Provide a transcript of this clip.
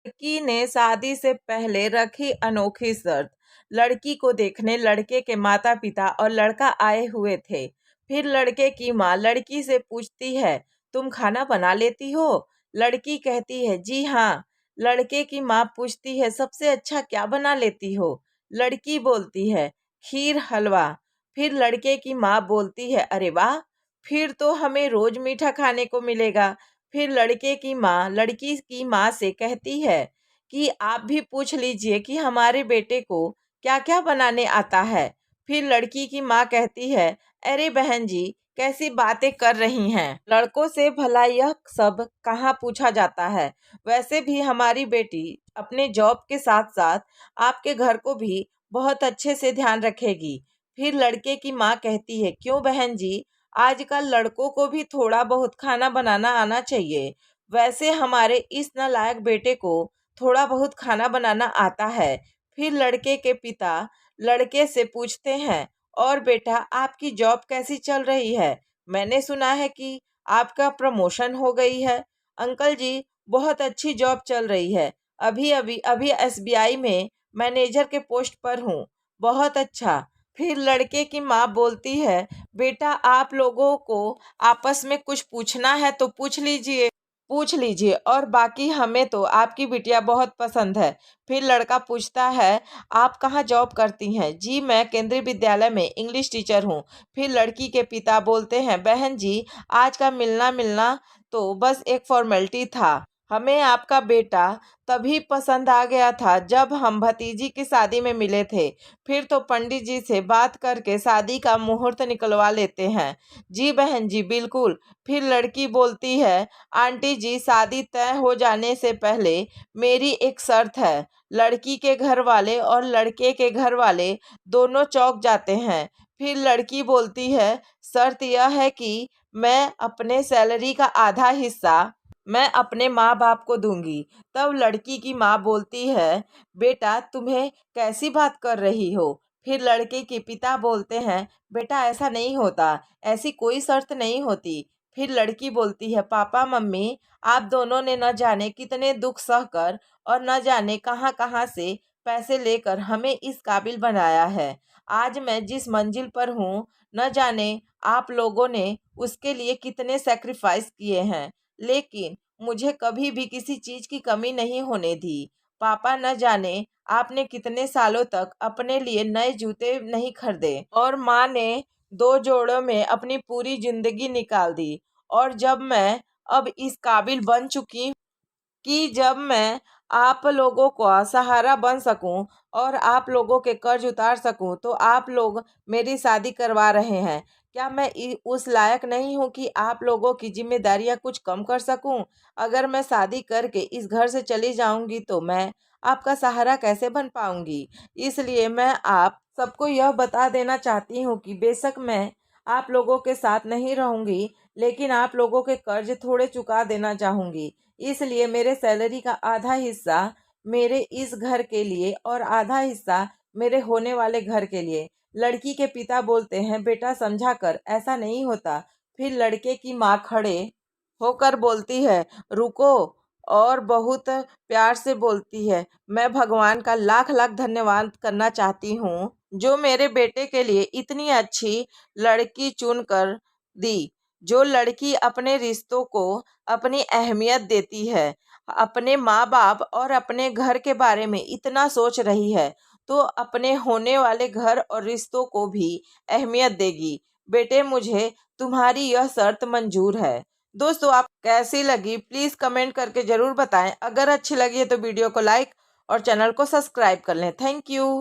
लड़की ने शादी से पहले रखी अनोखी शर्त। लड़की को देखने लड़के के माता पिता और लड़का आए हुए थे। फिर लड़के की माँ लड़की से पूछती है, तुम खाना बना लेती हो? लड़की कहती है, जी हाँ। लड़के की माँ पूछती है, सबसे अच्छा क्या बना लेती हो? लड़की बोलती है, खीर हलवा। फिर लड़के की माँ बोलती है, अरे वाह, फिर तो हमें रोज मीठा खाने को मिलेगा। फिर लड़के की माँ लड़की की माँ से कहती है कि आप भी पूछ लीजिए कि हमारे बेटे को क्या क्या बनाने आता है। फिर लड़की की माँ कहती है, अरे बहन जी, कैसी बातें कर रही हैं, लड़कों से भला यह सब कहाँ पूछा जाता है। वैसे भी हमारी बेटी अपने जॉब के साथ साथ आपके घर को भी बहुत अच्छे से ध्यान रखेगी। फिर लड़के की माँ कहती है, क्यों बहन जी, आजकल लड़कों को भी थोड़ा बहुत खाना बनाना आना चाहिए। वैसे हमारे इस नालायक बेटे को थोड़ा बहुत खाना बनाना आता है। फिर लड़के के पिता लड़के से पूछते हैं, और बेटा, आपकी जॉब कैसी चल रही है? मैंने सुना है कि आपका प्रमोशन हो गई है। अंकल जी, बहुत अच्छी जॉब चल रही है। अभी अभी अभी एसबीआई में मैनेजर के पोस्ट पर हूँ। बहुत अच्छा। फिर लड़के की माँ बोलती है, बेटा, आप लोगों को आपस में कुछ पूछना है तो पूछ लीजिए, और बाकी हमें तो आपकी बिटिया बहुत पसंद है। फिर लड़का पूछता है, आप कहाँ जॉब करती हैं? जी, मैं केंद्रीय विद्यालय में इंग्लिश टीचर हूँ। फिर लड़की के पिता बोलते हैं, बहन जी, आज का मिलना मिलना तो बस एक फॉर्मेलिटी था। हमें आपका बेटा तभी पसंद आ गया था जब हम भतीजी की शादी में मिले थे। फिर तो पंडित जी से बात करके शादी का मुहूर्त निकलवा लेते हैं। जी बहन जी, बिल्कुल। फिर लड़की बोलती है, आंटी जी, शादी तय हो जाने से पहले मेरी एक शर्त है। लड़की के घर वाले और लड़के के घर वाले दोनों चौंक जाते हैं। फिर लड़की बोलती है, शर्त यह है कि मैं अपने सैलरी का आधा हिस्सा मैं अपने माँ बाप को दूंगी। तब लड़की की माँ बोलती है, बेटा, तुम्हें कैसी बात कर रही हो? फिर लड़के के पिता बोलते हैं, बेटा, ऐसा नहीं होता, ऐसी कोई शर्त नहीं होती। फिर लड़की बोलती है, पापा मम्मी, आप दोनों ने न जाने कितने दुख सहकर और न जाने कहाँ कहाँ से पैसे लेकर हमें इस काबिल बनाया है। आज मैं जिस मंजिल पर हूँ, न जाने आप लोगों ने उसके लिए कितने सेक्रीफाइस किए हैं, लेकिन मुझे कभी भी किसी चीज़ की कमी नहीं होने दी। पापा, न जाने आपने कितने सालों तक अपने लिए नए जूते नहीं खरीदे, और माँ ने 2 जोड़ों में अपनी पूरी जिंदगी निकाल दी। और जब मैं अब इस काबिल बन चुकी कि जब मैं आप लोगों का सहारा बन सकूं और आप लोगों के कर्ज उतार सकूं, तो आप लोग मेरी शादी करवा रहे हैं। क्या मैं उस लायक नहीं हूं कि आप लोगों की जिम्मेदारियां कुछ कम कर सकूं? अगर मैं शादी करके इस घर से चली जाऊंगी तो मैं आपका सहारा कैसे बन पाऊंगी? इसलिए मैं आप सबको यह बता देना चाहती हूँ कि बेशक मैं आप लोगों के साथ नहीं रहूंगी, लेकिन आप लोगों के कर्ज थोड़े चुका देना चाहूंगी। इसलिए मेरे सैलरी का आधा हिस्सा मेरे इस घर के लिए और आधा हिस्सा मेरे होने वाले घर के लिए। लड़की के पिता बोलते हैं, बेटा, समझा कर, ऐसा नहीं होता। फिर लड़के की माँ खड़े होकर बोलती है, रुको, और बहुत प्यार से बोलती है, मैं भगवान का लाख लाख धन्यवाद करना चाहती हूँ जो मेरे बेटे के लिए इतनी अच्छी लड़की चुन कर दी। जो लड़की अपने रिश्तों को अपनी अहमियत देती है, अपने माँ बाप और अपने घर के बारे में इतना सोच रही है, तो अपने होने वाले घर और रिश्तों को भी अहमियत देगी। बेटे, मुझे तुम्हारी यह शर्त मंजूर है। दोस्तों, आप कैसी लगी प्लीज़ कमेंट करके ज़रूर बताएं। अगर अच्छी लगी है तो वीडियो को लाइक और चैनल को सब्सक्राइब कर लें। Thank you.